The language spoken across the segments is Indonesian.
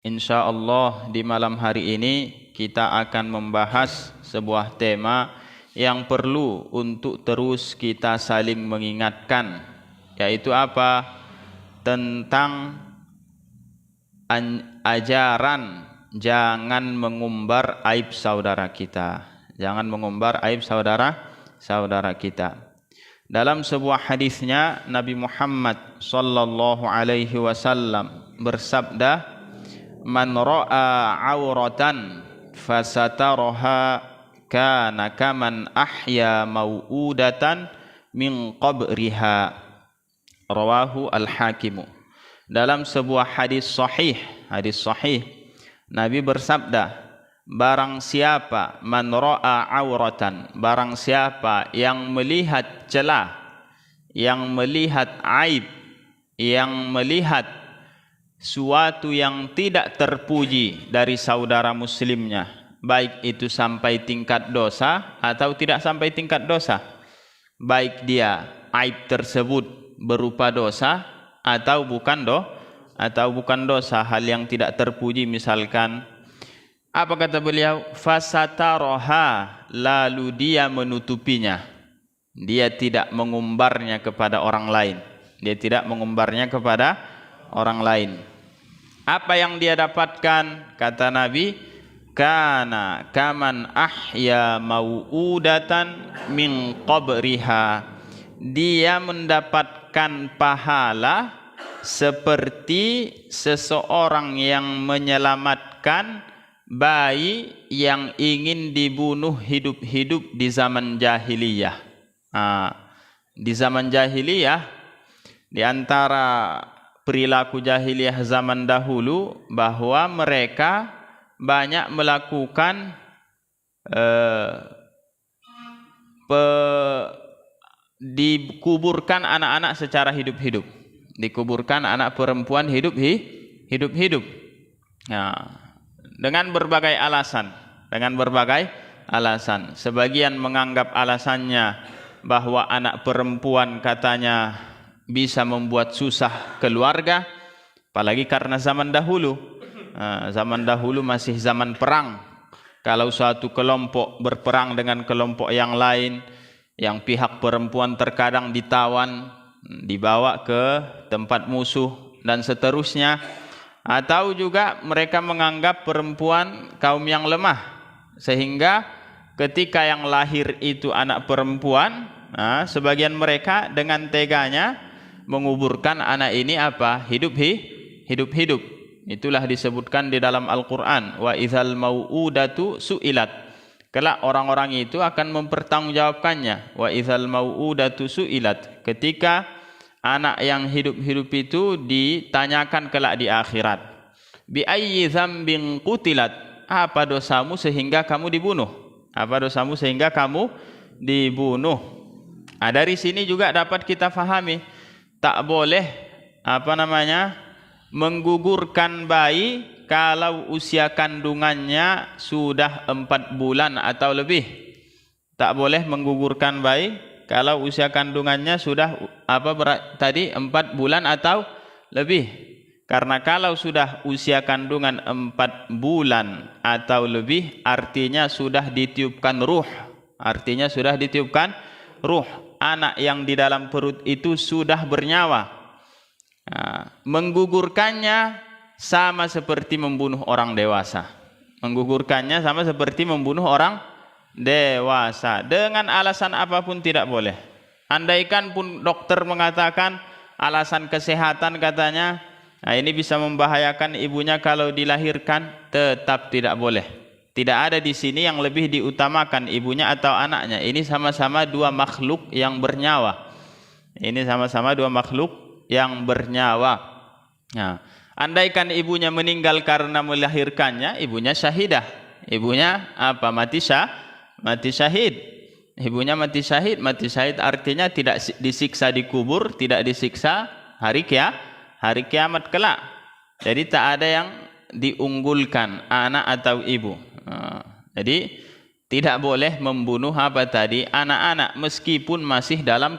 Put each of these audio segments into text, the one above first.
Insya Allah di malam hari ini kita akan membahas sebuah tema yang perlu untuk terus kita saling mengingatkan, yaitu apa? Tentang ajaran jangan mengumbar aib saudara kita. Jangan mengumbar aib saudara kita. Dalam sebuah hadisnya Nabi Muhammad sallallahu alaihi wasallam bersabda, "Man ra'a auratan fasataraha kana kaman ahya mau'udatan min qabriha." Rawahu al-Hakim. Dalam sebuah hadis sahih, Nabi bersabda, barang siapa man ra'a auratan, barang siapa yang melihat celah, yang melihat aib, yang melihat suatu yang tidak terpuji dari saudara muslimnya, baik itu sampai tingkat dosa atau tidak sampai tingkat dosa, baik dia aib tersebut berupa dosa atau bukan dosa, hal yang tidak terpuji misalkan. Apa kata beliau? Fasataroha, lalu dia menutupinya, dia tidak mengumbarnya kepada orang lain, orang lain. Apa yang dia dapatkan? Kata Nabi, kana kaman ahya mau'udatan min qabriha, dia mendapatkan pahala seperti seseorang yang menyelamatkan bayi yang ingin dibunuh hidup-hidup di zaman jahiliyah. Di zaman jahiliyah, di antara perilaku jahiliyah zaman dahulu, bahwa mereka banyak melakukan dikuburkan anak-anak secara hidup-hidup, dikuburkan anak perempuan hidup-hidup. Dengan berbagai alasan. Sebagian menganggap alasannya bahwa anak perempuan katanya bisa membuat susah keluarga, apalagi karena zaman dahulu. Zaman dahulu masih zaman perang. Kalau suatu kelompok berperang dengan kelompok yang lain, yang pihak perempuan terkadang ditawan, dibawa ke tempat musuh dan seterusnya. Atau juga mereka menganggap perempuan kaum yang lemah, sehingga ketika yang lahir itu anak perempuan, sebagian mereka dengan teganya menguburkan anak ini hidup-hidup. Itulah disebutkan di dalam Al-Quran, wa idzal mau'udatu su'ilat. Kelak orang-orang itu akan mempertanggungjawabkannya. Wa idzal mau'udatu su'ilat. Ketika anak yang hidup-hidup itu ditanyakan kelak di akhirat. Bi ayyi dzambin qutilat. Apa dosamu sehingga kamu dibunuh? Dari sini juga dapat kita fahami, tak boleh menggugurkan bayi kalau usia kandungannya sudah 4 bulan atau lebih. Tak boleh menggugurkan bayi kalau usia kandungannya sudah 4 bulan atau lebih. Karena kalau sudah usia kandungan 4 bulan atau lebih, artinya sudah ditiupkan ruh. Anak yang di dalam perut itu sudah bernyawa. Menggugurkannya sama seperti membunuh orang dewasa. Dengan alasan apapun tidak boleh. Andaikan pun dokter mengatakan alasan kesehatan, katanya ini bisa membahayakan ibunya kalau dilahirkan, tetap tidak boleh. Tidak ada di sini yang lebih diutamakan, ibunya atau anaknya. Ini sama-sama dua makhluk yang bernyawa. Andaikan ibunya meninggal karena melahirkannya, ibunya syahidah. Mati syahid. Ibunya mati syahid artinya tidak disiksa di kubur, tidak disiksa hari kiamat kelak. Jadi tak ada yang diunggulkan, anak atau ibu. Jadi tidak boleh membunuh anak-anak meskipun masih dalam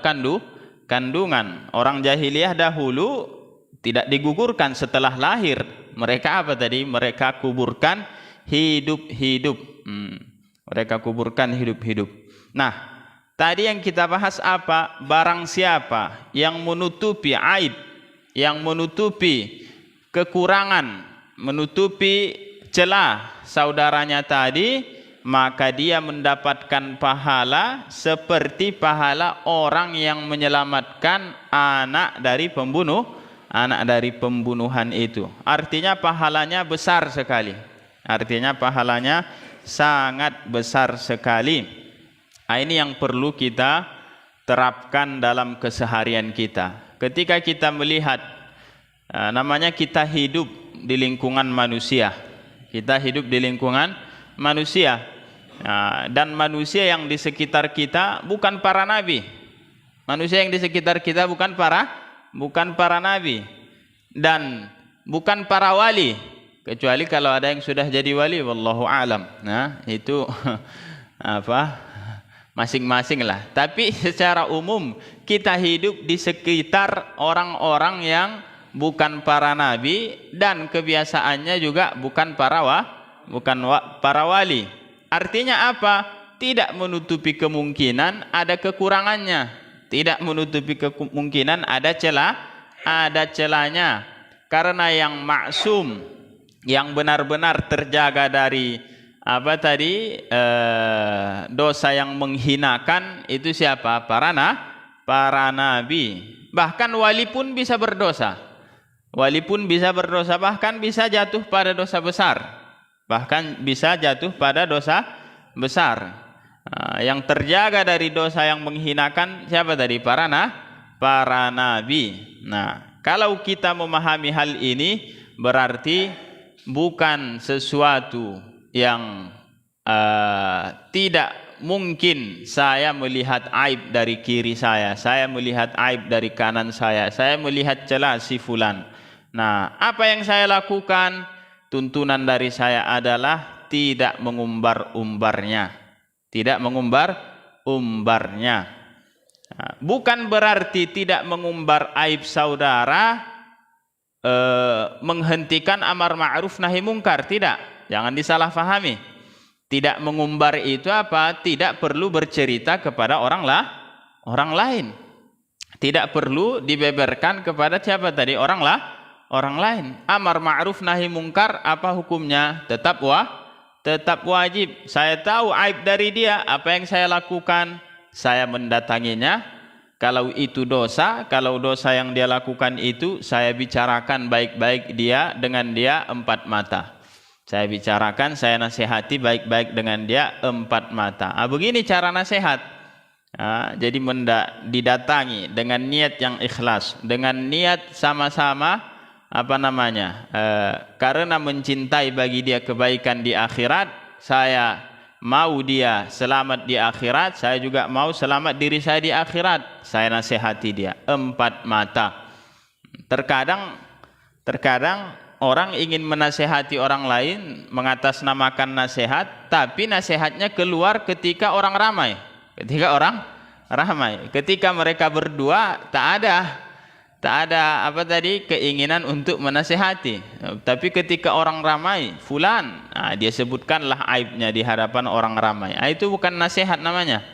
kandungan. Orang jahiliyah dahulu tidak digugurkan setelah lahir. Mereka apa tadi? Mereka kuburkan hidup-hidup. Mereka kuburkan hidup-hidup. Nah, tadi yang kita bahas apa? Barang siapa yang menutupi aib, yang menutupi kekurangan, menutupi celah saudaranya tadi, maka dia mendapatkan pahala seperti pahala orang yang menyelamatkan anak dari pembunuhan itu. Artinya pahalanya besar sekali. Artinya pahalanya sangat besar sekali. Nah, ini yang perlu kita terapkan dalam keseharian kita. Ketika kita melihat, namanya kita hidup di lingkungan manusia. Kita hidup di lingkungan manusia. Dan manusia yang di sekitar kita bukan para nabi. Manusia yang di sekitar kita bukan para nabi dan bukan para wali, kecuali kalau ada yang sudah jadi wali, wallahu alam. Nah, itu masing-masing lah. Tapi secara umum kita hidup di sekitar orang-orang yang bukan para nabi dan kebiasaannya juga bukan para wali. Artinya apa? Tidak menutupi kemungkinan ada kekurangannya, tidak menutupi kemungkinan ada celahnya. Karena yang maksum, yang benar-benar terjaga dari dosa yang menghinakan itu siapa? Para nabi. Bahkan wali pun bisa berdosa. Wali pun bisa berdosa, bahkan bisa jatuh pada dosa besar. Bahkan bisa jatuh pada dosa besar. Yang terjaga dari dosa yang menghinakan siapa tadi? Para nabi. Nah, kalau kita memahami hal ini, berarti bukan sesuatu yang tidak mungkin saya melihat aib dari kiri saya melihat aib dari kanan saya melihat celah si fulan. Nah, apa yang saya lakukan? Tuntunan dari saya adalah tidak mengumbar-umbarnya. Tidak mengumbar-umbarnya. Bukan berarti tidak mengumbar aib saudara menghentikan amar ma'ruf nahi mungkar, tidak. Jangan disalahfahami. Tidak mengumbar itu apa? Tidak perlu bercerita kepada orang lain. Tidak perlu dibeberkan kepada siapa tadi? Orang lain. Amar ma'ruf nahi mungkar apa hukumnya? Tetap wajib. Saya tahu aib dari dia, apa yang saya lakukan? Saya mendatanginya. Kalau itu dosa, kalau dosa yang dia lakukan itu, saya bicarakan baik-baik dengan dia 4 mata. Saya bicarakan, saya nasihati baik-baik dengan dia 4 mata. Begini cara nasihat. Jadi didatangi dengan niat yang ikhlas, dengan niat sama-sama karena mencintai bagi dia kebaikan di akhirat. Saya mau dia selamat di akhirat, saya juga mau selamat diri saya di akhirat. Saya nasihati dia 4 mata. Terkadang orang ingin menasihati orang lain, mengatasnamakan nasihat, tapi nasihatnya keluar ketika orang ramai. Ketika mereka berdua tak ada keinginan untuk menasihati. Tapi ketika orang ramai, fulan, dia sebutkanlah aibnya di hadapan orang ramai. Itu bukan nasihat namanya.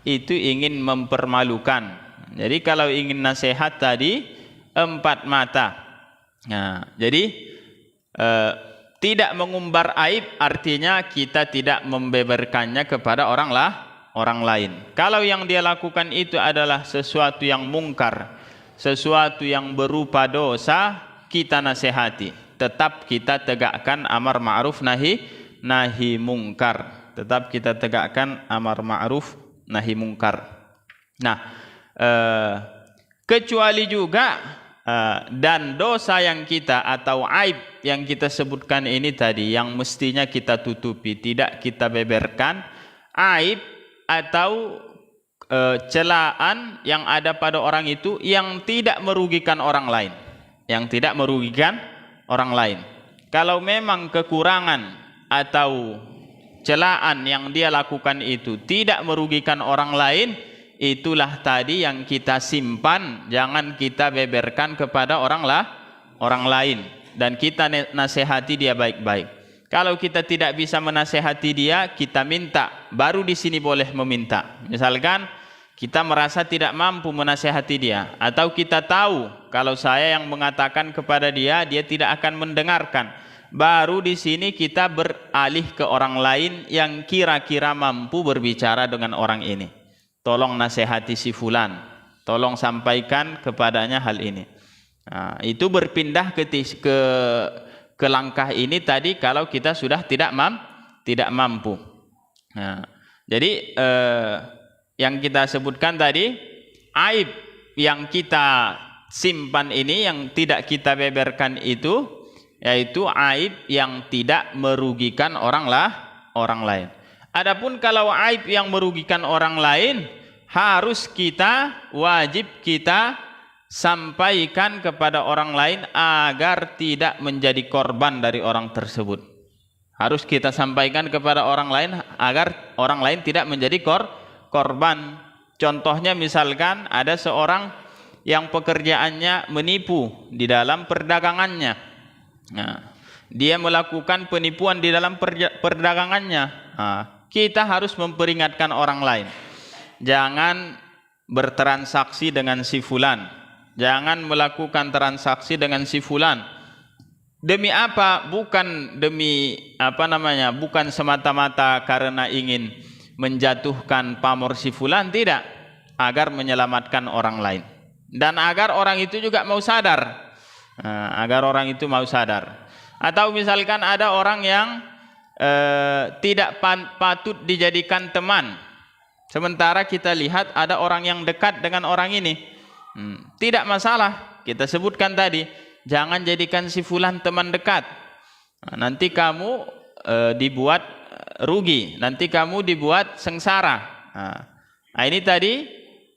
Itu ingin mempermalukan. Jadi kalau ingin nasihat tadi 4 mata. Jadi tidak mengumbar aib artinya kita tidak membeberkannya kepada orang lain. Kalau yang dia lakukan itu adalah sesuatu yang mungkar, sesuatu yang berupa dosa, kita nasihati. Tetap kita tegakkan amar ma'ruf nahi mungkar. Tetap kita tegakkan amar ma'ruf nahi mungkar. Nah, kecuali juga dan dosa yang kita atau aib yang kita sebutkan ini tadi, yang mestinya kita tutupi, tidak kita beberkan, aib atau celaan yang ada pada orang itu yang tidak merugikan orang lain. Kalau memang kekurangan atau celaan yang dia lakukan itu tidak merugikan orang lain, itulah tadi yang kita simpan, jangan kita beberkan kepada orang lain, dan kita nasihati dia baik-baik. Kalau kita tidak bisa menasihati dia, kita minta, baru di sini boleh meminta. Misalkan kita merasa tidak mampu menasihati dia, atau kita tahu kalau saya yang mengatakan kepada dia, dia tidak akan mendengarkan. Baru di sini kita beralih ke orang lain yang kira-kira mampu berbicara dengan orang ini. Tolong nasihati si fulan, tolong sampaikan kepadanya hal ini. Nah, itu berpindah ke langkah ini tadi kalau kita sudah tidak mampu. Nah, jadi yang kita sebutkan tadi, aib yang kita simpan ini, yang tidak kita beberkan itu, yaitu aib yang tidak merugikan orang lain. Adapun kalau aib yang merugikan orang lain, wajib kita sampaikan kepada orang lain agar tidak menjadi korban dari orang tersebut. Harus kita sampaikan kepada orang lain agar orang lain tidak menjadi korban. Contohnya misalkan ada seorang yang pekerjaannya menipu di dalam perdagangannya. Nah, dia melakukan penipuan di dalam perdagangannya. Nah, kita harus memperingatkan orang lain. Jangan bertransaksi dengan si fulan. Jangan melakukan transaksi dengan si fulan. Demi apa? Bukan demi bukan semata-mata karena ingin menjatuhkan pamor si fulan, tidak. Agar menyelamatkan orang lain. Dan agar orang itu juga mau sadar. Atau misalkan ada orang yang tidak patut dijadikan teman, sementara kita lihat ada orang yang dekat dengan orang ini, tidak masalah, kita sebutkan tadi, jangan jadikan si fulan teman dekat. Nanti kamu dibuat rugi, nanti kamu dibuat sengsara. Ini tadi,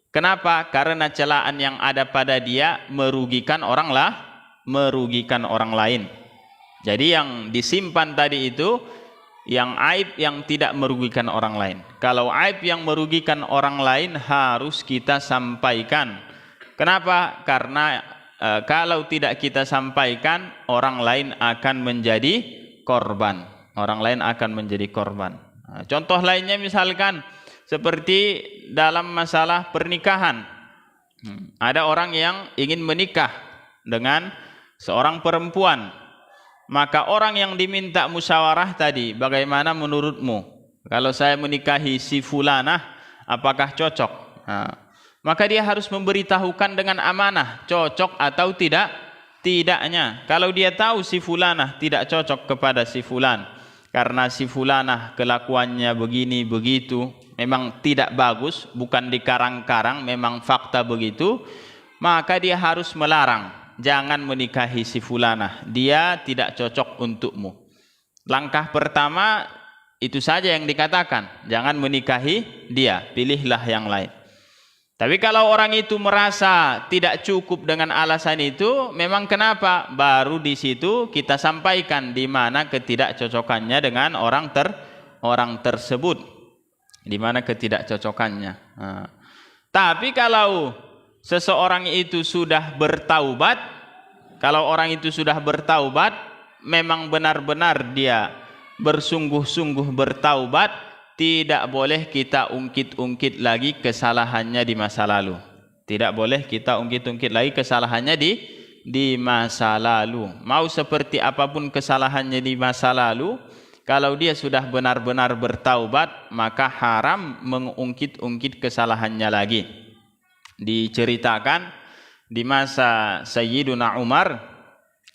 kenapa? Karena celaan yang ada pada dia merugikan orang lain. Jadi yang disimpan tadi itu yang aib yang tidak merugikan orang lain. Kalau aib yang merugikan orang lain harus kita sampaikan. Kenapa? Karena kalau tidak kita sampaikan, orang lain akan menjadi korban. Contoh lainnya misalkan seperti dalam masalah pernikahan. Ada orang yang ingin menikah dengan seorang perempuan, maka orang yang diminta musyawarah tadi, bagaimana menurutmu kalau saya menikahi si fulanah, apakah cocok? Maka dia harus memberitahukan dengan amanah, cocok atau tidaknya. Kalau dia tahu si fulanah tidak cocok kepada si fulan, karena si fulanah kelakuannya begini begitu, memang tidak bagus, bukan dikarang-karang, memang fakta begitu, maka dia harus melarang. Jangan menikahi si fulanah, dia tidak cocok untukmu. Langkah pertama itu saja yang dikatakan, jangan menikahi dia, pilihlah yang lain. Tapi kalau orang itu merasa tidak cukup dengan alasan itu, memang kenapa? Baru di situ kita sampaikan di mana ketidakcocokannya dengan orang tersebut, di mana ketidakcocokannya. Tapi kalau seseorang itu sudah bertaubat, kalau orang itu sudah bertaubat, memang benar-benar dia bersungguh-sungguh bertaubat, tidak boleh kita ungkit-ungkit lagi kesalahannya di masa lalu. Tidak boleh kita ungkit-ungkit lagi kesalahannya di masa lalu. Mau seperti apapun kesalahannya di masa lalu, kalau dia sudah benar-benar bertaubat, maka haram mengungkit-ungkit kesalahannya lagi. Diceritakan di masa Sayyiduna Umar,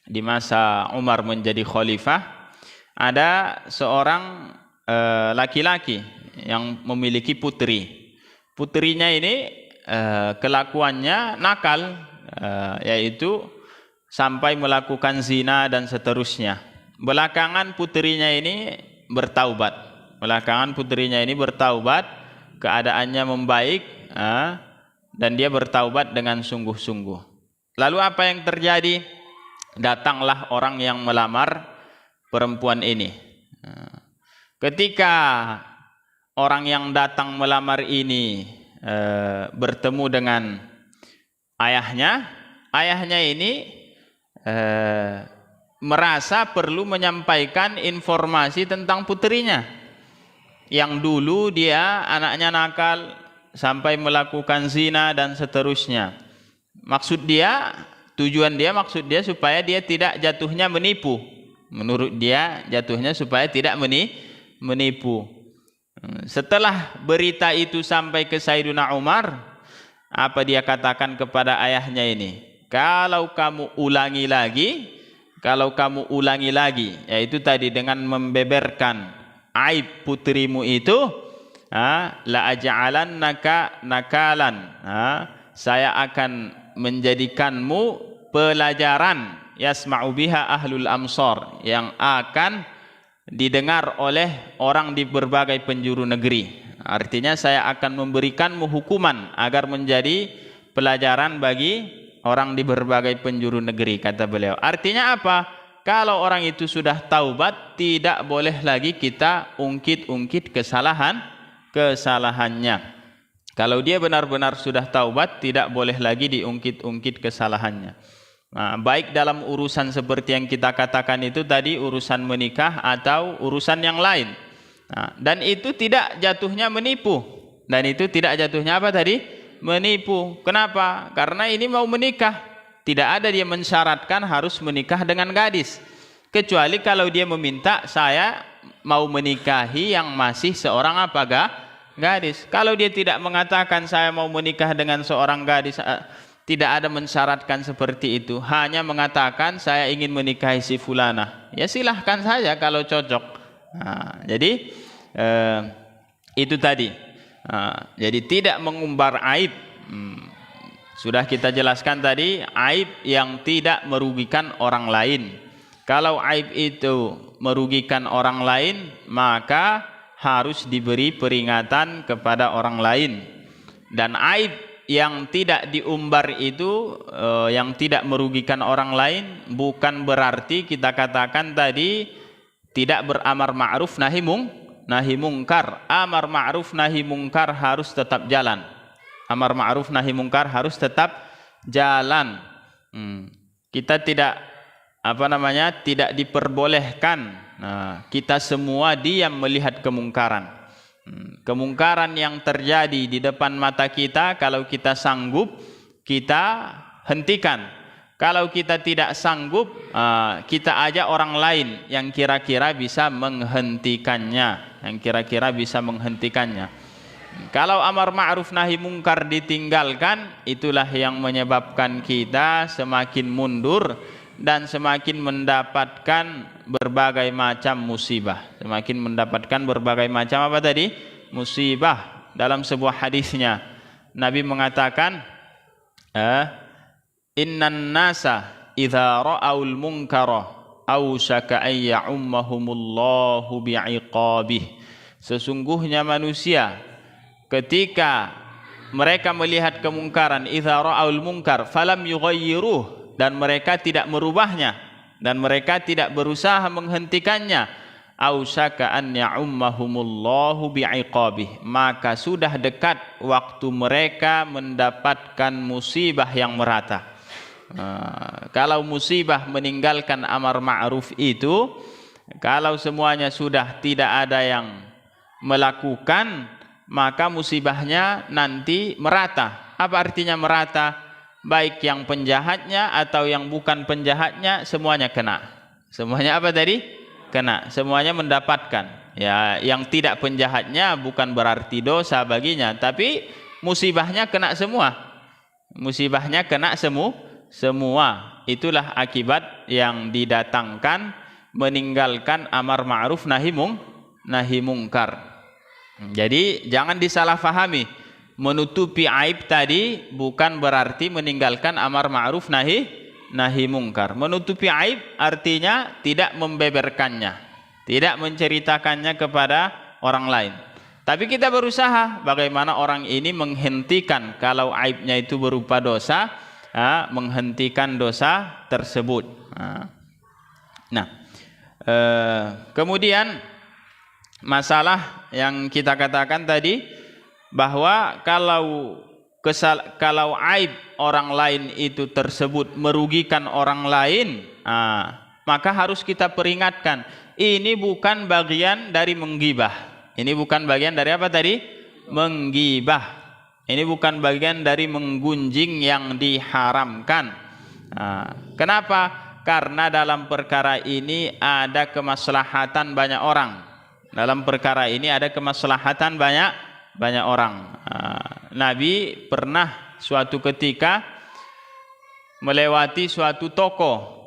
di masa Umar menjadi khalifah, ada seorang laki-laki yang memiliki putri. Putrinya ini kelakuannya nakal, yaitu sampai melakukan zina dan seterusnya. Belakangan putrinya ini bertaubat. Keadaannya membaik, dan dia bertaubat dengan sungguh-sungguh. Lalu apa yang terjadi? Datanglah orang yang melamar perempuan ini. Ketika orang yang datang melamar ini bertemu dengan ayahnya. Ayahnya ini merasa perlu menyampaikan informasi tentang putrinya yang dulu dia anaknya nakal sampai melakukan zina dan seterusnya. Maksud dia supaya dia tidak jatuhnya menipu. Menurut dia jatuhnya supaya tidak menipu. Setelah berita itu sampai ke Sayyidina Umar, apa dia katakan kepada ayahnya ini? Kalau kamu ulangi lagi, yaitu tadi dengan membeberkan aib putrimu itu, la aj'alannaka nakalan, saya akan menjadikanmu pelajaran yasma'u biha ahlul amsar, yang akan didengar oleh orang di berbagai penjuru negeri. Artinya saya akan memberikanmu hukuman agar menjadi pelajaran bagi orang di berbagai penjuru negeri, kata beliau. Artinya apa? Kalau orang itu sudah taubat, tidak boleh lagi kita ungkit-ungkit kesalahannya. Kalau dia benar-benar sudah taubat, tidak boleh lagi diungkit-ungkit kesalahannya. Nah, baik dalam urusan seperti yang kita katakan itu tadi, urusan menikah atau urusan yang lain. Nah, dan itu tidak jatuhnya menipu. Dan itu tidak jatuhnya apa tadi? Menipu. Kenapa? Karena ini mau menikah. Tidak ada dia mensyaratkan harus menikah dengan gadis. Kecuali kalau dia meminta, saya mau menikahi yang masih seorang apa? Gadis. Kalau dia tidak mengatakan saya mau menikah dengan seorang gadis, tidak ada mensyaratkan seperti itu, hanya mengatakan saya ingin menikahi si fulana, ya silahkan saja kalau cocok. Nah, jadi itu tadi. Jadi tidak mengumbar aib. Sudah kita jelaskan tadi, aib yang tidak merugikan orang lain. Kalau aib itu merugikan orang lain, maka harus diberi peringatan kepada orang lain. Dan aib yang tidak diumbar itu, yang tidak merugikan orang lain, bukan berarti kita katakan tadi tidak beramar ma'ruf nahi mungkar. Amar ma'ruf nahi mungkar harus tetap jalan. Amar ma'ruf nahi mungkar harus tetap jalan. Kita tidak tidak diperbolehkan kita semua diam melihat kemungkaran. Kemungkaran yang terjadi di depan mata kita, kalau kita sanggup, kita hentikan. Kalau kita tidak sanggup, kita ajak orang lain yang kira-kira bisa menghentikannya. Kalau amar ma'ruf nahi mungkar ditinggalkan, itulah yang menyebabkan kita semakin mundur dan semakin mendapatkan berbagai macam musibah. Semakin mendapatkan berbagai macam apa tadi? Musibah. Dalam sebuah hadisnya Nabi mengatakan, innan nasa idza ra'aul munkara awsaka ay ya'ummahumullahu bi'iqabih. Sesungguhnya manusia ketika mereka melihat kemungkaran, idza ra'aul munkar falam yughayyiruh, dan mereka tidak merubahnya, dan mereka tidak berusaha menghentikannya, ausaka an ya'ummahumullahu bi'iqabih, maka sudah dekat waktu mereka mendapatkan musibah yang merata. Kalau musibah meninggalkan amar ma'ruf itu, kalau semuanya sudah tidak ada yang melakukan, maka musibahnya nanti merata. Apa artinya merata? Baik yang penjahatnya atau yang bukan penjahatnya, semuanya kena. Semuanya apa tadi? Kena. Semuanya mendapatkan. Ya, yang tidak penjahatnya bukan berarti dosa baginya, tapi musibahnya kena semua. Musibahnya kena semua. Itulah akibat yang didatangkan meninggalkan amar ma'ruf nahi mungkar. Jadi jangan disalahfahami. Menutupi aib tadi bukan berarti meninggalkan amar ma'ruf nahi mungkar. Menutupi aib artinya tidak membeberkannya, tidak menceritakannya kepada orang lain. Tapi kita berusaha bagaimana orang ini menghentikan, kalau aibnya itu berupa dosa, menghentikan dosa tersebut. Nah, kemudian masalah yang kita katakan tadi, bahwa kalau aib orang lain itu tersebut merugikan orang lain, maka harus kita peringatkan. Ini bukan bagian dari menggibah. Ini bukan bagian dari apa tadi? Menggibah. Ini bukan bagian dari menggunjing yang diharamkan. Kenapa? Karena dalam perkara ini ada kemaslahatan banyak orang. Dalam perkara ini ada kemaslahatan banyak orang. Nabi pernah suatu ketika melewati suatu toko,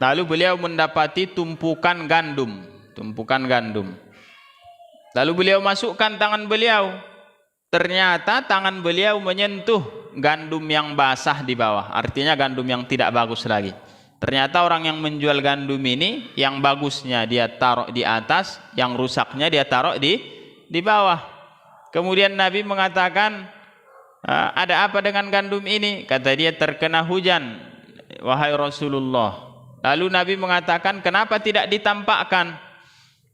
lalu beliau mendapati tumpukan gandum. Lalu beliau masukkan tangan beliau. Ternyata tangan beliau menyentuh gandum yang basah di bawah, artinya gandum yang tidak bagus lagi. Ternyata orang yang menjual gandum ini, yang bagusnya dia taruh di atas, yang rusaknya dia taruh di bawah. Kemudian Nabi mengatakan, ada apa dengan gandum ini? Kata dia, terkena hujan, wahai Rasulullah. Lalu Nabi mengatakan, kenapa tidak ditampakkan?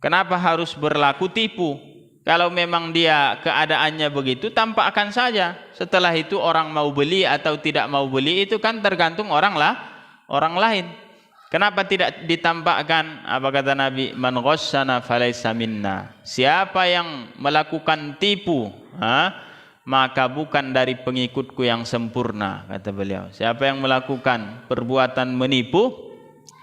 Kenapa harus berlaku tipu? Kalau memang dia keadaannya begitu, tampakkan saja. Setelah itu orang mau beli atau tidak mau beli itu kan tergantung orang lain. Kenapa tidak ditampakkan? Apa kata Nabi? Man ghassana falaysa minna. Siapa yang melakukan tipu, maka bukan dari pengikutku yang sempurna, kata beliau. Siapa yang melakukan perbuatan menipu,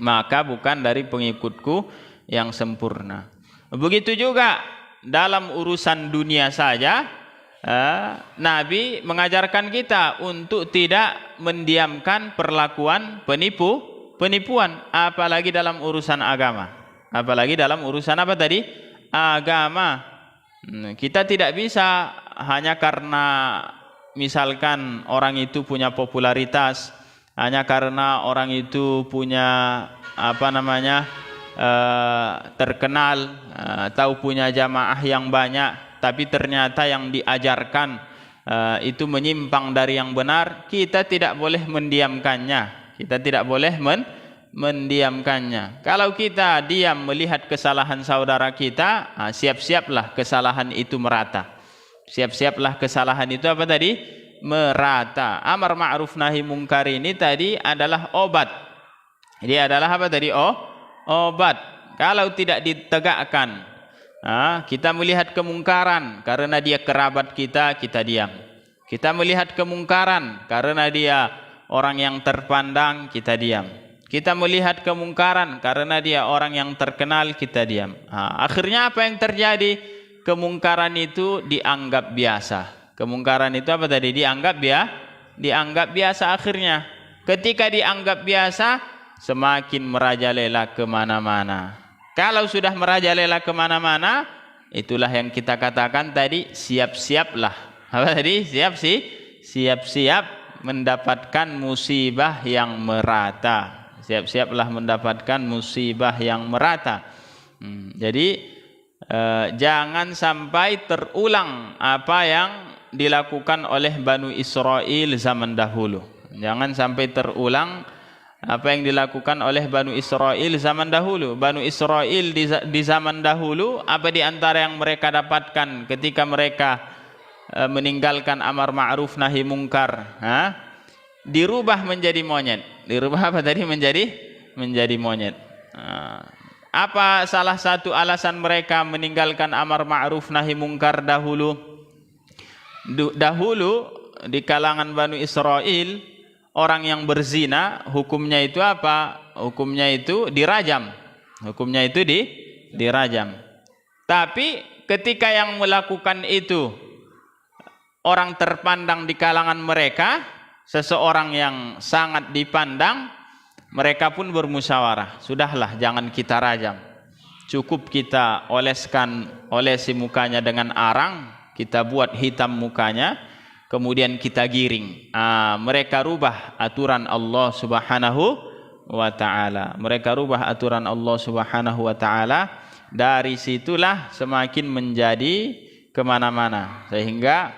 maka bukan dari pengikutku yang sempurna. Begitu juga dalam urusan dunia saja, Nabi mengajarkan kita untuk tidak mendiamkan perlakuan penipuan, apalagi dalam urusan agama. Apalagi dalam urusan apa tadi? Agama. Kita tidak bisa hanya karena misalkan orang itu punya popularitas, hanya karena orang itu punya terkenal atau punya jamaah yang banyak, tapi ternyata yang diajarkan itu menyimpang dari yang benar, kita tidak boleh mendiamkannya. Mendiamkannya. Kalau kita diam melihat kesalahan saudara kita, siap-siaplah kesalahan itu merata. Siap-siaplah kesalahan itu apa tadi? Merata. Amar ma'ruf nahi mungkar ini tadi adalah obat. Jadi adalah apa tadi? Obat. Kalau tidak ditegakkan, kita melihat kemungkaran karena dia kerabat kita, kita diam. Kita melihat kemungkaran karena dia orang yang terpandang, kita diam. Kita melihat kemungkaran karena dia orang yang terkenal, kita diam. Akhirnya apa yang terjadi? Kemungkaran itu dianggap biasa. Kemungkaran itu apa tadi? Dianggap biasa akhirnya. Ketika dianggap biasa, semakin merajalela kemana-mana. Kalau sudah merajalela kemana-mana, itulah yang kita katakan tadi, siap-siaplah. Apa tadi? Siap-siap mendapatkan musibah yang merata. Siap-siaplah mendapatkan musibah yang merata. Jadi jangan sampai terulang apa yang dilakukan oleh Banu Israel zaman dahulu. Jangan sampai terulang apa yang dilakukan oleh Banu Israel zaman dahulu. Banu Israel di zaman dahulu, apa di antara yang mereka dapatkan ketika mereka meninggalkan amar ma'ruf nahi mungkar? Dirubah menjadi monyet. Dirubah apa tadi? Menjadi monyet. Apa salah satu alasan mereka meninggalkan amar ma'ruf nahi mungkar dahulu? Dahulu di kalangan Banu Israel, orang yang berzina hukumnya itu apa? Hukumnya itu dirajam. Hukumnya itu dirajam. Tapi ketika yang melakukan itu orang terpandang di kalangan mereka, seseorang yang sangat dipandang, mereka pun bermusyawarah. Sudahlah, jangan kita rajam. Cukup kita olesi mukanya dengan arang, kita buat hitam mukanya, kemudian kita giring. Mereka rubah aturan Allah Subhanahu wa ta'ala. Mereka rubah aturan Allah Subhanahu wa ta'ala. Dari situlah semakin menjadi kemana-mana, sehingga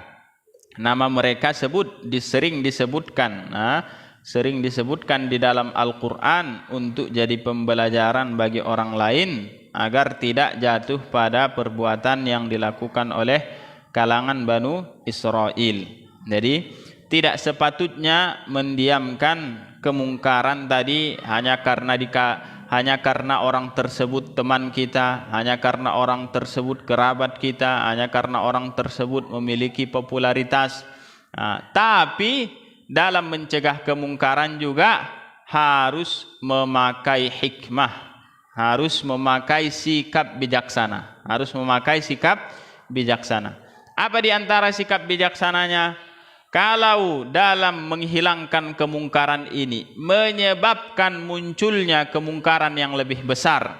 nama mereka sering disebutkan di dalam Al-Quran untuk jadi pembelajaran bagi orang lain agar tidak jatuh pada perbuatan yang dilakukan oleh kalangan Banu Israel. Jadi tidak sepatutnya mendiamkan kemungkaran tadi hanya karena orang tersebut teman kita, hanya karena orang tersebut kerabat kita, hanya karena orang tersebut memiliki popularitas. Tapi dalam mencegah kemungkaran juga harus memakai hikmah, harus memakai sikap bijaksana, Apa di antara sikap bijaksananya? Kalau dalam menghilangkan kemungkaran ini menyebabkan munculnya kemungkaran yang lebih besar,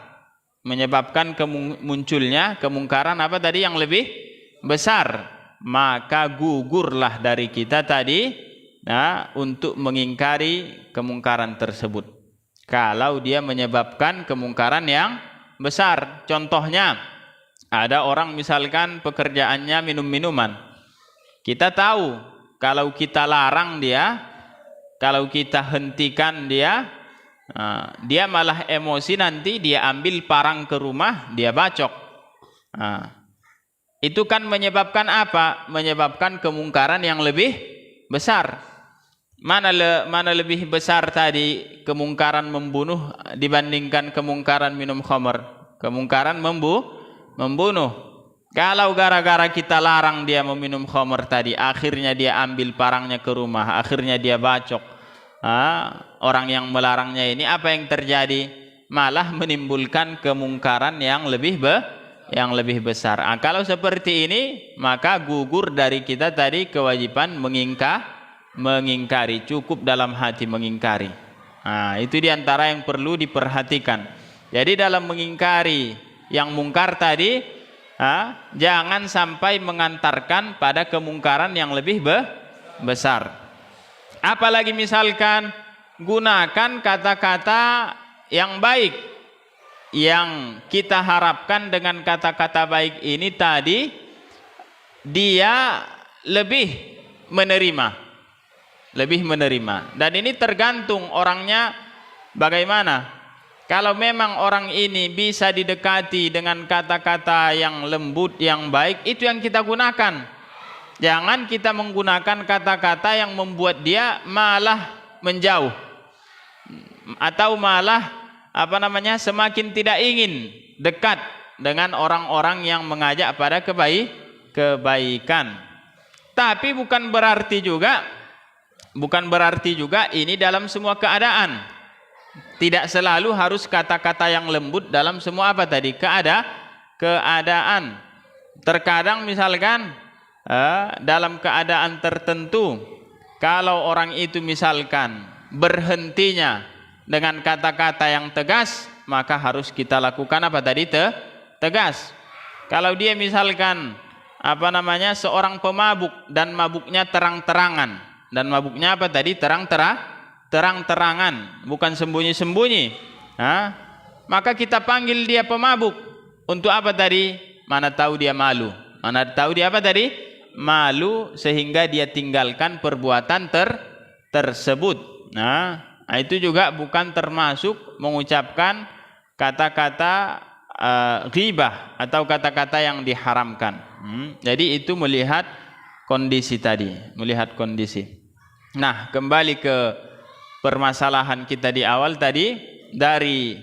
munculnya kemungkaran apa tadi yang lebih besar, maka gugurlah dari kita tadi untuk mengingkari kemungkaran tersebut. Kalau dia menyebabkan kemungkaran yang besar, contohnya ada orang misalkan pekerjaannya minum-minuman. Kita tahu kalau kita larang dia, kalau kita hentikan dia, dia malah emosi, nanti dia ambil parang ke rumah, dia bacok. Itu kan menyebabkan apa? Menyebabkan kemungkaran yang lebih besar. Mana lebih besar tadi kemungkaran membunuh dibandingkan kemungkaran minum khamr? Kemungkaran membunuh. Kalau gara-gara kita larang dia meminum khamr tadi, akhirnya dia ambil parangnya ke rumah, akhirnya dia bacok. Orang yang melarangnya ini, apa yang terjadi? Malah menimbulkan kemungkaran yang lebih besar. Kalau seperti ini, maka gugur dari kita tadi kewajiban mengingkari, cukup dalam hati mengingkari. Itu diantara yang perlu diperhatikan. Jadi dalam mengingkari yang mungkar tadi, jangan sampai mengantarkan pada kemungkaran yang lebih besar. Apalagi misalkan gunakan kata-kata yang baik. Yang kita harapkan dengan kata-kata baik ini tadi, dia lebih menerima. Dan ini tergantung orangnya bagaimana. Kalau memang orang ini bisa didekati dengan kata-kata yang lembut, yang baik, itu yang kita gunakan. Jangan kita menggunakan kata-kata yang membuat dia malah menjauh, atau malah semakin tidak ingin dekat dengan orang-orang yang mengajak pada kebaikan. Tapi bukan berarti juga ini dalam semua keadaan. Tidak selalu harus kata-kata yang lembut dalam semua keadaan. Terkadang misalkan dalam keadaan tertentu, kalau orang itu misalkan berhentinya dengan kata-kata yang tegas, maka harus kita lakukan tegas. Kalau dia misalkan seorang pemabuk dan mabuknya terang-terangan, dan mabuknya terang-terangan, bukan sembunyi-sembunyi, maka kita panggil dia pemabuk. Untuk apa tadi? Mana tahu dia malu, malu sehingga dia tinggalkan perbuatan tersebut. Itu juga bukan termasuk mengucapkan kata-kata ghibah atau kata-kata yang diharamkan. Jadi itu melihat kondisi tadi, Nah, kembali ke permasalahan kita di awal tadi. Dari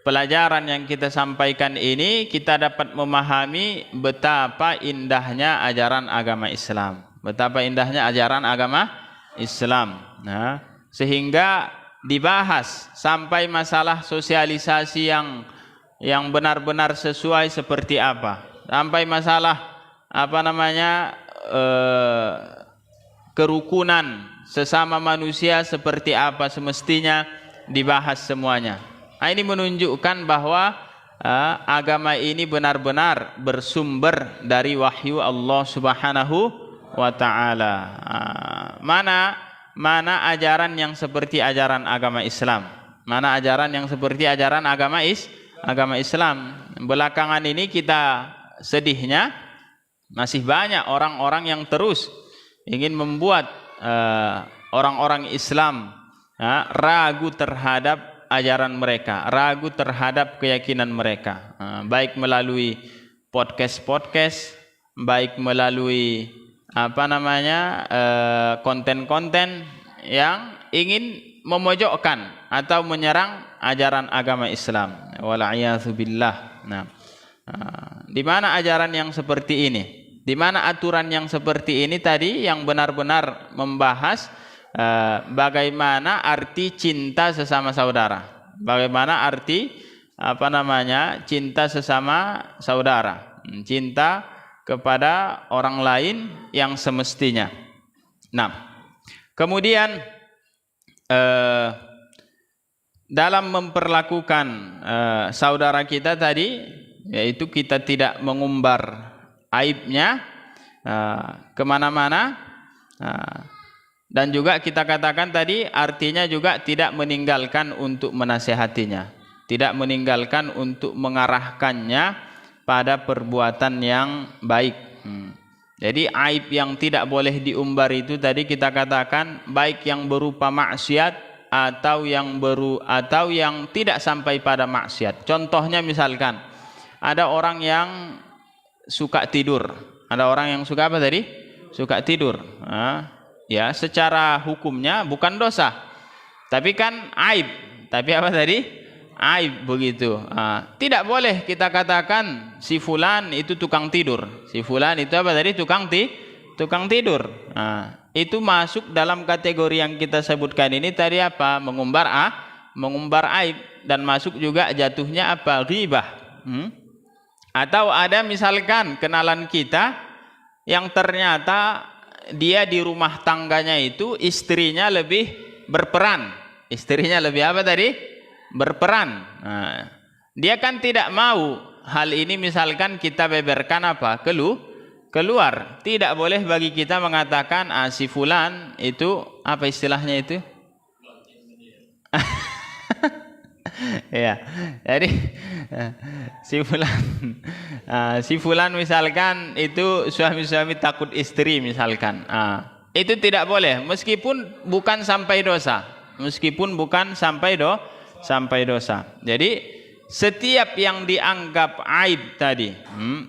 pelajaran yang kita sampaikan ini, kita dapat memahami betapa indahnya ajaran agama Islam. Sehingga dibahas sampai masalah sosialisasi yang benar-benar sesuai seperti apa, sampai masalah kerukunan sesama manusia seperti apa semestinya dibahas semuanya. Ini menunjukkan bahwa agama ini benar-benar bersumber dari wahyu Allah Subhanahu wa ta'ala. Mana ajaran yang seperti ajaran agama Islam? Mana ajaran yang seperti ajaran agama Islam? Belakangan ini kita sedihnya masih banyak orang-orang yang terus ingin membuat orang-orang Islam ragu terhadap ajaran mereka, ragu terhadap keyakinan mereka, baik melalui podcast baik melalui konten-konten yang ingin memojokkan atau menyerang ajaran agama Islam. Wal'iyadzubillah. Nah, di mana ajaran yang seperti ini? Di mana aturan yang seperti ini tadi yang benar-benar membahas bagaimana arti cinta sesama saudara. Bagaimana arti cinta sesama saudara. Cinta kepada orang lain yang semestinya. Nah, kemudian dalam memperlakukan saudara kita tadi, yaitu kita tidak mengumbar aibnya kemana-mana, dan juga kita katakan tadi artinya juga tidak meninggalkan untuk menasehatinya, tidak meninggalkan untuk mengarahkannya pada perbuatan yang baik. Jadi aib yang tidak boleh diumbar itu tadi kita katakan baik yang berupa maksiat atau yang tidak sampai pada maksiat. Contohnya misalkan ada orang yang suka tidur. Ada orang yang suka apa tadi? Suka tidur. Ya, secara hukumnya bukan dosa. Tapi kan aib. Tapi apa tadi? Aib begitu. Tidak boleh kita katakan si fulan itu tukang tidur. Si fulan itu apa tadi? Tukang tidur. Itu masuk dalam kategori yang kita sebutkan ini tadi apa? Mengumbar aib, dan masuk juga jatuhnya apa? Ghibah. Atau ada misalkan kenalan kita yang ternyata dia di rumah tangganya itu istrinya lebih berperan. Istrinya lebih apa tadi? Berperan. Dia kan tidak mau hal ini misalkan kita beberkan apa? Keluar. Tidak boleh bagi kita mengatakan si fulan itu apa istilahnya itu? Ya. Jadi si fulan misalkan itu suami-suami takut istri misalkan. Itu tidak boleh meskipun bukan sampai dosa. Meskipun bukan sampai dosa. Jadi setiap yang dianggap aib tadi,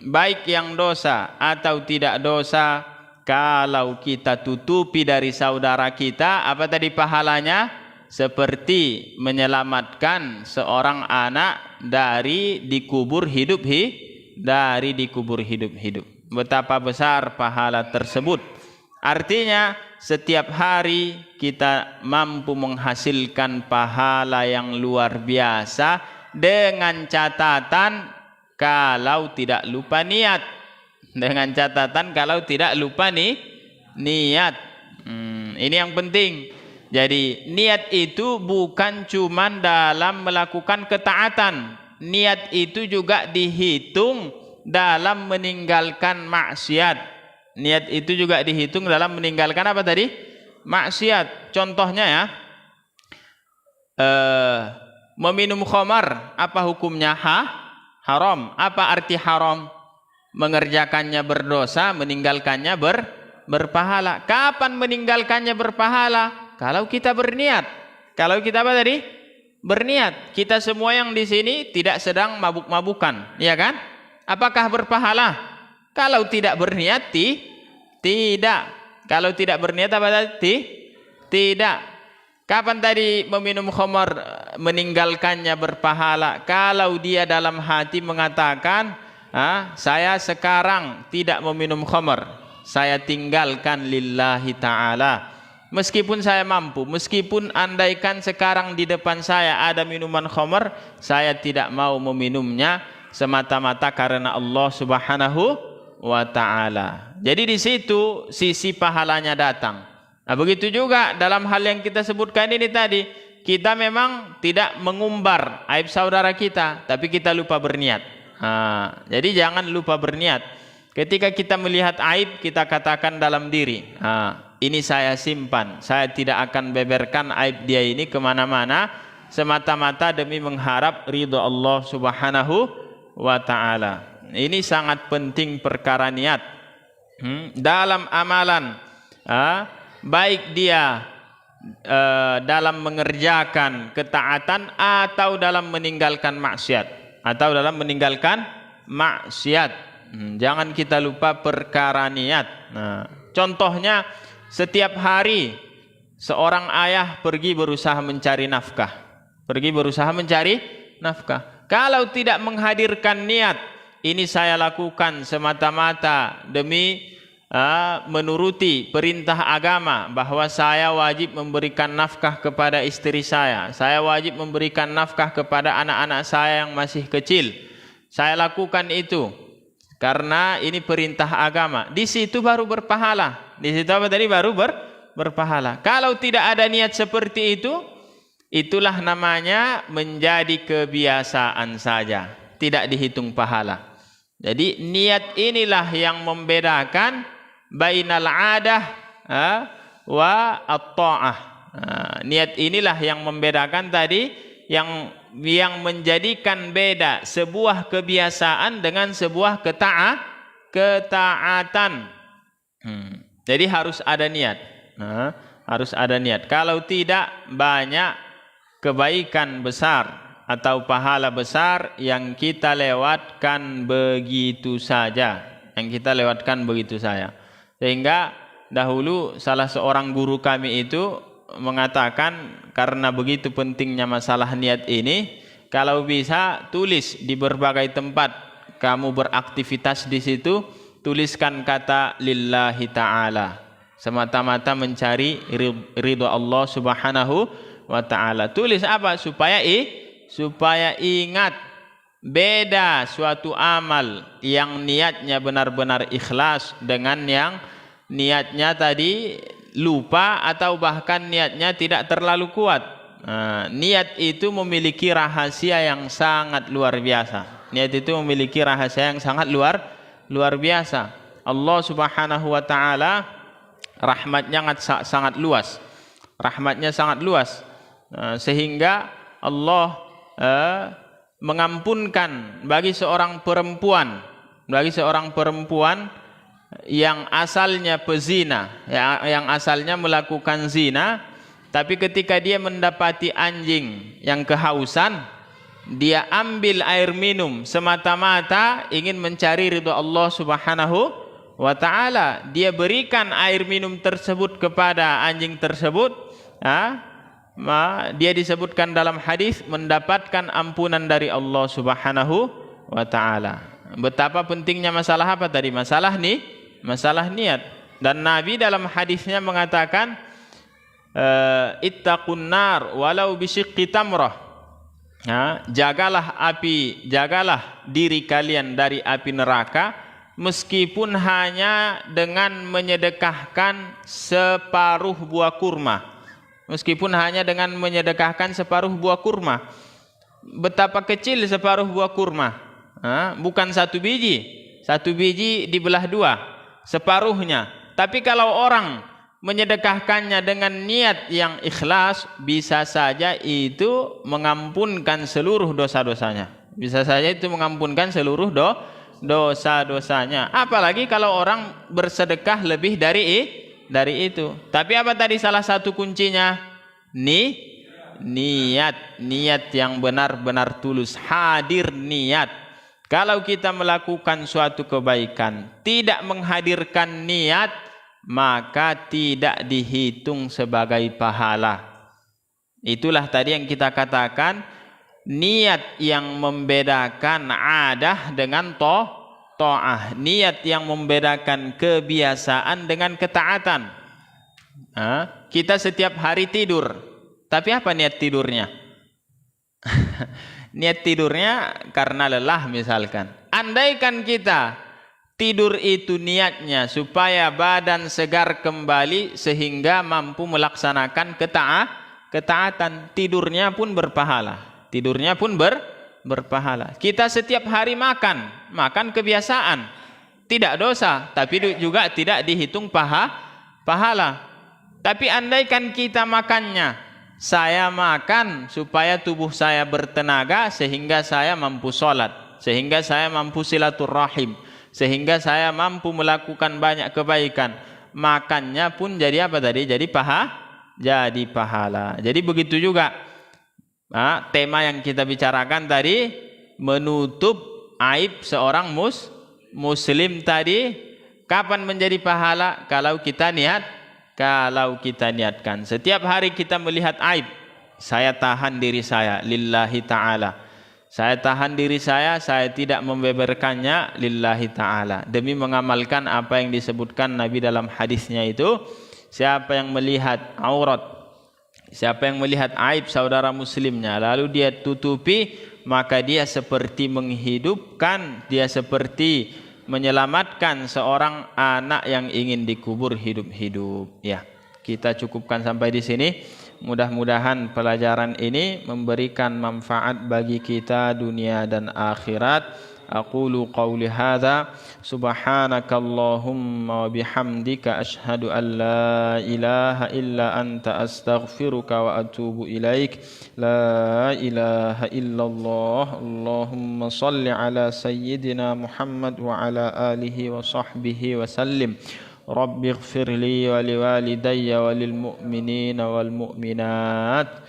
baik yang dosa atau tidak dosa, kalau kita tutupi dari saudara kita, apa tadi pahalanya? Seperti menyelamatkan seorang anak dari dikubur hidup. Betapa besar pahala tersebut. Artinya setiap hari kita mampu menghasilkan pahala yang luar biasa dengan catatan kalau tidak lupa niat. Dengan catatan kalau tidak lupa niat. Ini yang penting. Jadi niat itu bukan cuma dalam melakukan ketaatan. Niat itu juga dihitung dalam meninggalkan maksiat. Niat itu juga dihitung dalam meninggalkan apa tadi? Maksiat. Contohnya ya, meminum khamar, apa hukumnya? Haram. Apa arti haram? Mengerjakannya berdosa, meninggalkannya berpahala. Kapan meninggalkannya berpahala? Kalau kita berniat. Kalau kita apa tadi? Berniat. Kita semua yang di sini tidak sedang mabuk-mabukan, ya kan? Apakah berpahala? Kalau tidak berniat, tidak. Kalau tidak berniat apa tadi? Tidak. Kapan tadi meminum khamar meninggalkannya berpahala? Kalau dia dalam hati mengatakan, saya sekarang tidak meminum khamar, saya tinggalkan lillahi ta'ala. Meskipun saya mampu, meskipun andaikan sekarang di depan saya ada minuman khamar, saya tidak mau meminumnya semata-mata karena Allah Subhanahu wa ta'ala. Jadi di situ sisi pahalanya datang. Nah, begitu juga dalam hal yang kita sebutkan ini tadi, kita memang tidak mengumbar aib saudara kita, tapi kita lupa berniat. Jadi jangan lupa berniat. Ketika kita melihat aib, kita katakan dalam diri, ini saya simpan, saya tidak akan beberkan aib dia ini kemana-mana, semata-mata demi mengharap ridho Allah Subhanahu wa ta'ala. Ini sangat penting perkara niat dalam amalan, baik dia dalam mengerjakan ketaatan atau dalam meninggalkan maksiat, Jangan kita lupa perkara niat. Nah, contohnya setiap hari seorang ayah pergi berusaha mencari nafkah. Pergi berusaha mencari nafkah. Kalau tidak menghadirkan niat, ini saya lakukan semata-mata demi menuruti perintah agama bahwa saya wajib memberikan nafkah kepada istri saya wajib memberikan nafkah kepada anak-anak saya yang masih kecil. Saya lakukan itu karena ini perintah agama. Di situ baru berpahala. Di situ apa tadi? Baru berpahala. Kalau tidak ada niat seperti itu, itulah namanya menjadi kebiasaan saja, tidak dihitung pahala. Jadi niat inilah yang membedakan bainal adah wa at-ta'ah. Niat inilah yang membedakan tadi, yang menjadikan beda sebuah kebiasaan dengan sebuah ketaatan. Jadi harus ada niat. Harus ada niat. Kalau tidak, banyak kebaikan besar atau pahala besar yang kita lewatkan begitu saja. Sehingga dahulu salah seorang guru kami itu mengatakan, karena begitu pentingnya masalah niat ini, kalau bisa tulis di berbagai tempat kamu beraktivitas di situ, tuliskan kata lillahi ta'ala, semata-mata mencari ridho Allah subhanahu wa ta'ala. Tulis apa? Supaya ingat, beda suatu amal yang niatnya benar-benar ikhlas dengan yang niatnya tadi lupa atau bahkan niatnya tidak terlalu kuat. Niat itu memiliki rahasia yang sangat luar biasa. Luar biasa. Allah subhanahu wa ta'ala rahmatnya sangat luas. Sehingga Allah mengampunkan bagi seorang perempuan yang asalnya pezina, yang asalnya melakukan zina, tapi ketika dia mendapati anjing yang kehausan, dia ambil air minum semata-mata ingin mencari ridho Allah subhanahu wa ta'ala. Dia berikan air minum tersebut kepada anjing tersebut, dia disebutkan dalam hadis mendapatkan ampunan dari Allah subhanahu wa ta'ala. Betapa pentingnya masalah apa tadi? Masalah niat. Dan Nabi dalam hadisnya mengatakan, ittaqun nar walau bisyiqqi tamrah. Jagalah diri kalian dari api neraka meskipun hanya dengan menyedekahkan separuh buah kurma. Betapa kecil separuh buah kurma. Bukan satu biji dibelah dua, separuhnya. Tapi kalau orang menyedekahkannya dengan niat yang ikhlas, bisa saja itu mengampunkan seluruh dosa-dosanya. Apalagi kalau orang bersedekah lebih dari itu. Tapi apa tadi salah satu kuncinya? Niat yang benar-benar tulus, hadir niat. Kalau kita melakukan suatu kebaikan tidak menghadirkan niat, maka tidak dihitung sebagai pahala. Itulah tadi yang kita katakan, niat yang membedakan adah dengan ta'ah, niat yang membedakan kebiasaan dengan ketaatan. Kita setiap hari tidur, tapi apa niat tidurnya? Niat tidurnya karena lelah misalkan. Andaikan kita tidur itu niatnya supaya badan segar kembali sehingga mampu melaksanakan ketaatan, tidurnya pun berpahala. Kita setiap hari makan kebiasaan, tidak dosa, tapi juga tidak dihitung pahala. Tapi andaikan kita makannya, saya makan supaya tubuh saya bertenaga sehingga saya mampu sholat, sehingga saya mampu silaturrahim, sehingga saya mampu melakukan banyak kebaikan. Makannya pun jadi apa tadi? Jadi pahala. Jadi begitu juga tema yang kita bicarakan tadi, menutup aib seorang muslim tadi kapan menjadi pahala? Kalau kita niatkan. Setiap hari kita melihat aib, saya tahan diri saya lillahi ta'ala. Saya tahan diri saya tidak membeberkannya lillahi ta'ala. Demi mengamalkan apa yang disebutkan Nabi dalam hadisnya itu, siapa yang melihat aurat, siapa yang melihat aib saudara muslimnya lalu dia tutupi, maka dia seperti menghidupkan, dia seperti menyelamatkan seorang anak yang ingin dikubur hidup-hidup. Ya, kita cukupkan sampai di sini. Mudah-mudahan pelajaran ini memberikan manfaat bagi kita dunia dan akhirat. Aqulu qawli hadza subhanakallahumma wa bihamdika asyhadu an la ilaha illa anta astaghfiruka wa atubu ilaik. La ilaha illallah. Allahumma salli ala sayyidina Muhammad wa ala alihi wa sahbihi wa sallim. Rabbi ighfir li wa liwalidayya wa lil mu'minina wal mu'minat.